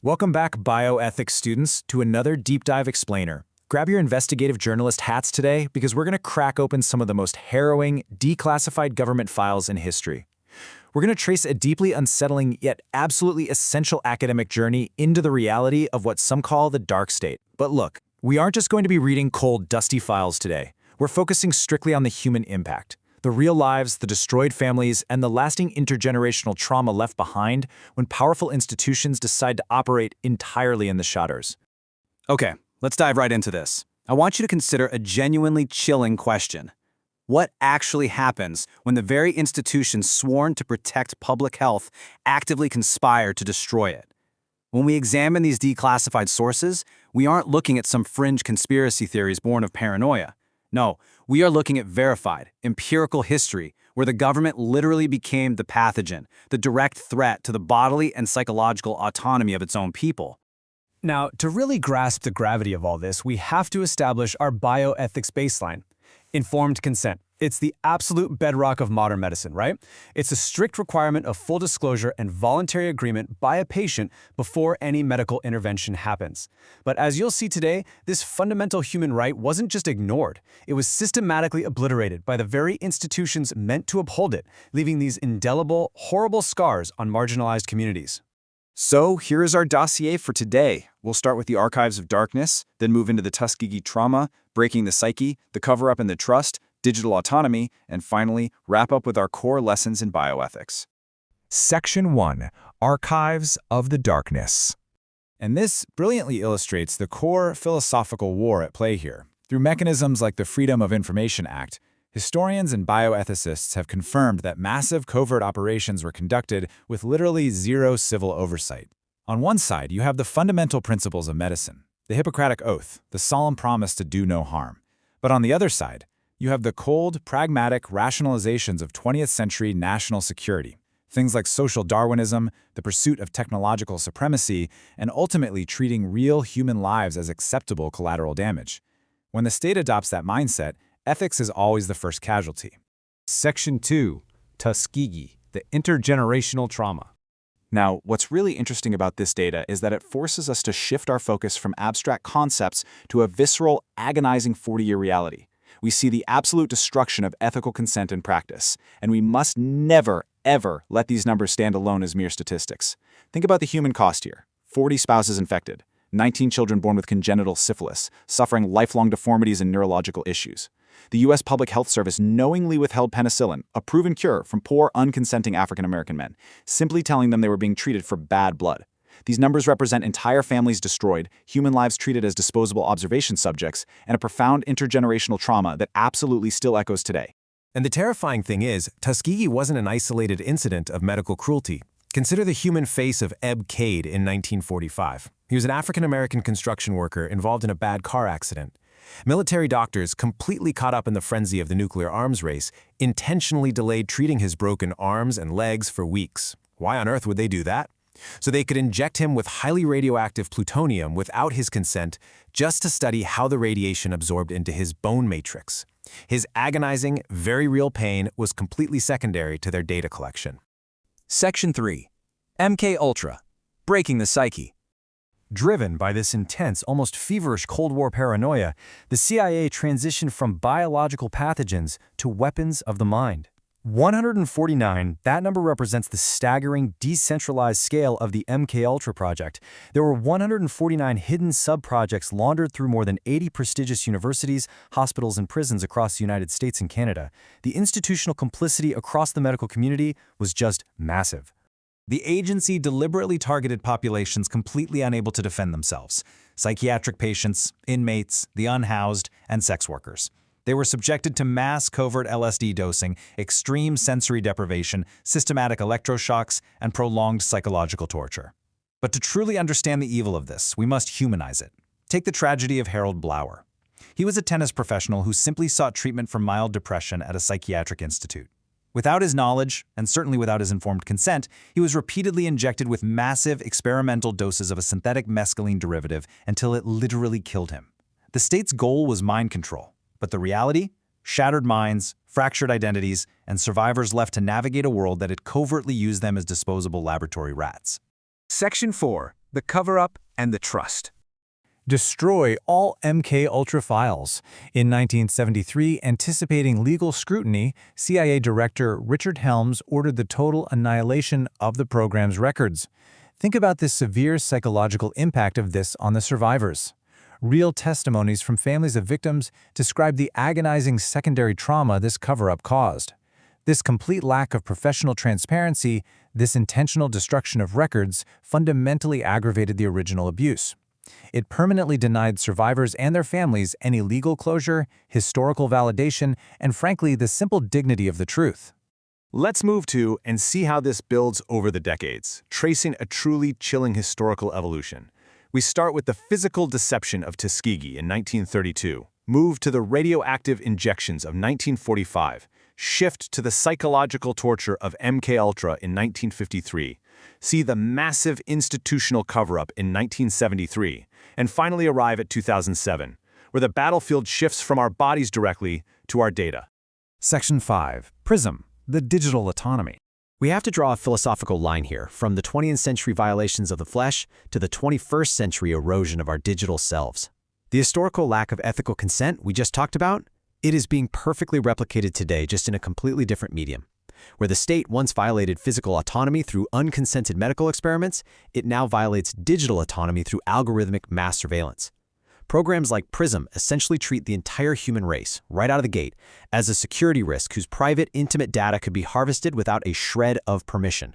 Welcome back, bioethics students, to another Deep Dive Explainer. Grab your investigative journalist hats today because we're going to crack open some of the most harrowing, declassified government files in history. We're going to trace a deeply unsettling yet absolutely essential academic journey into the reality of what some call the dark state. But look, we aren't just going to be reading cold, dusty files today. We're focusing strictly on the human impact. The real lives, the destroyed families, and the lasting intergenerational trauma left behind when powerful institutions decide to operate entirely in the shadows. Okay, let's dive right into this. I want you to consider a genuinely chilling question. What actually happens when the very institutions sworn to protect public health actively conspire to destroy it? When we examine these declassified sources, we aren't looking at some fringe conspiracy theories born of paranoia. No, we are looking at verified, empirical history where the government literally became the pathogen, the direct threat to the bodily and psychological autonomy of its own people. Now, to really grasp the gravity of all this, we have to establish our bioethics baseline. Informed consent. It's the absolute bedrock of modern medicine, right? It's a strict requirement of full disclosure and voluntary agreement by a patient before any medical intervention happens. But as you'll see today, this fundamental human right wasn't just ignored. It was systematically obliterated by the very institutions meant to uphold it, leaving these indelible, horrible scars on marginalized communities. So here is our dossier for today. We'll start with the Archives of Darkness, then move into the Tuskegee trauma, breaking the psyche, the cover-up and the trust, digital autonomy, and finally, wrap up with our core lessons in bioethics. Section 1. Archives of the Darkness. And this brilliantly illustrates the core philosophical war at play here. Through mechanisms like the Freedom of Information Act, historians and bioethicists have confirmed that massive covert operations were conducted with literally zero civil oversight. On one side, you have the fundamental principles of medicine, the Hippocratic Oath, the solemn promise to do no harm. But on the other side, you have the cold, pragmatic rationalizations of 20th century national security, things like social Darwinism, the pursuit of technological supremacy, and ultimately treating real human lives as acceptable collateral damage. When the state adopts that mindset, ethics is always the first casualty. Section 2. Tuskegee, the intergenerational trauma. Now, what's really interesting about this data is that it forces us to shift our focus from abstract concepts to a visceral, agonizing 40-year reality. We see the absolute destruction of ethical consent in practice, and we must never, ever let these numbers stand alone as mere statistics. Think about the human cost here. 40 spouses infected, 19 children born with congenital syphilis, suffering lifelong deformities and neurological issues. The U.S. Public Health Service knowingly withheld penicillin, a proven cure, from poor, unconsenting African-American men, simply telling them they were being treated for bad blood. These numbers represent entire families destroyed, human lives treated as disposable observation subjects, and a profound intergenerational trauma that absolutely still echoes today. And the terrifying thing is, Tuskegee wasn't an isolated incident of medical cruelty. Consider the human face of Eb Cade in 1945. He was an African-American construction worker involved in a bad car accident. Military doctors, completely caught up in the frenzy of the nuclear arms race, intentionally delayed treating his broken arms and legs for weeks. Why on earth would they do that? So they could inject him with highly radioactive plutonium without his consent, just to study how the radiation absorbed into his bone matrix. His agonizing, very real pain was completely secondary to their data collection. Section 3. MK-Ultra, breaking the psyche. Driven by this intense, almost feverish Cold War paranoia, the CIA transitioned from biological pathogens to weapons of the mind. 149, that number represents the staggering, decentralized scale of the MK-Ultra project. There were 149 hidden sub-projects laundered through more than 80 prestigious universities, hospitals, and prisons across the United States and Canada. The institutional complicity across the medical community was just massive. The agency deliberately targeted populations completely unable to defend themselves: psychiatric patients, inmates, the unhoused, and sex workers. They were subjected to mass covert LSD dosing, extreme sensory deprivation, systematic electroshocks, and prolonged psychological torture. But to truly understand the evil of this, we must humanize it. Take the tragedy of Harold Blower. He was a tennis professional who simply sought treatment for mild depression at a psychiatric institute. Without his knowledge, and certainly without his informed consent, he was repeatedly injected with massive experimental doses of a synthetic mescaline derivative until it literally killed him. The state's goal was mind control, but the reality? Shattered minds, fractured identities, and survivors left to navigate a world that had covertly used them as disposable laboratory rats. Section 4. The cover-up and the trust. Destroy all MK-Ultra files. In 1973, anticipating legal scrutiny, CIA Director Richard Helms ordered the total annihilation of the program's records. Think about the severe psychological impact of this on the survivors. Real testimonies from families of victims describe the agonizing secondary trauma this cover-up caused. This complete lack of professional transparency, this intentional destruction of records, fundamentally aggravated the original abuse. It permanently denied survivors and their families any legal closure, historical validation, and frankly, the simple dignity of the truth. Let's move to and see how this builds over the decades, tracing a truly chilling historical evolution. We start with the physical deception of Tuskegee in 1932, move to the radioactive injections of 1945, shift to the psychological torture of MKUltra in 1953, see the massive institutional cover-up in 1973, and finally arrive at 2007, where the battlefield shifts from our bodies directly to our data. Section 5. PRISM, the digital autonomy. We have to draw a philosophical line here, from the 20th century violations of the flesh to the 21st century erosion of our digital selves. The historical lack of ethical consent we just talked about, it is being perfectly replicated today, just in a completely different medium. Where the state once violated physical autonomy through unconsented medical experiments, it now violates digital autonomy through algorithmic mass surveillance. Programs like PRISM essentially treat the entire human race, right out of the gate, as a security risk whose private, intimate data could be harvested without a shred of permission.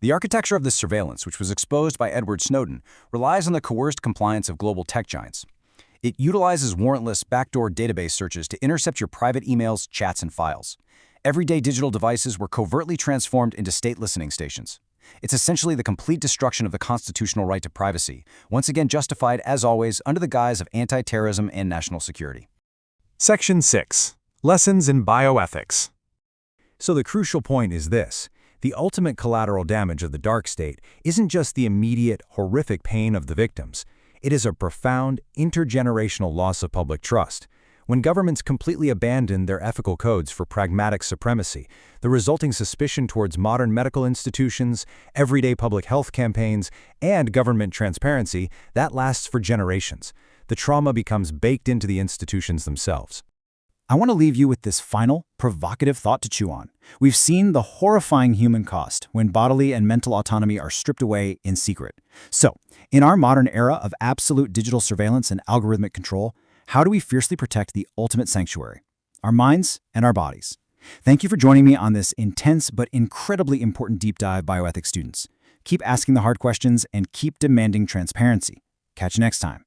The architecture of this surveillance, which was exposed by Edward Snowden, relies on the coerced compliance of global tech giants. It utilizes warrantless backdoor database searches to intercept your private emails, chats, and files. Everyday digital devices were covertly transformed into state listening stations. It's essentially the complete destruction of the constitutional right to privacy, once again justified, as always, under the guise of anti-terrorism and national security. Section 6. Lessons in bioethics. So the crucial point is this. The ultimate collateral damage of the dark state isn't just the immediate, horrific pain of the victims. It is a profound, intergenerational loss of public trust. When governments completely abandon their ethical codes for pragmatic supremacy, the resulting suspicion towards modern medical institutions, everyday public health campaigns, and government transparency, that lasts for generations. The trauma becomes baked into the institutions themselves. I want to leave you with this final, provocative thought to chew on. We've seen the horrifying human cost when bodily and mental autonomy are stripped away in secret. So, in our modern era of absolute digital surveillance and algorithmic control, how do we fiercely protect the ultimate sanctuary? Our minds and our bodies. Thank you for joining me on this intense but incredibly important deep dive, bioethics students. Keep asking the hard questions and keep demanding transparency. Catch you next time.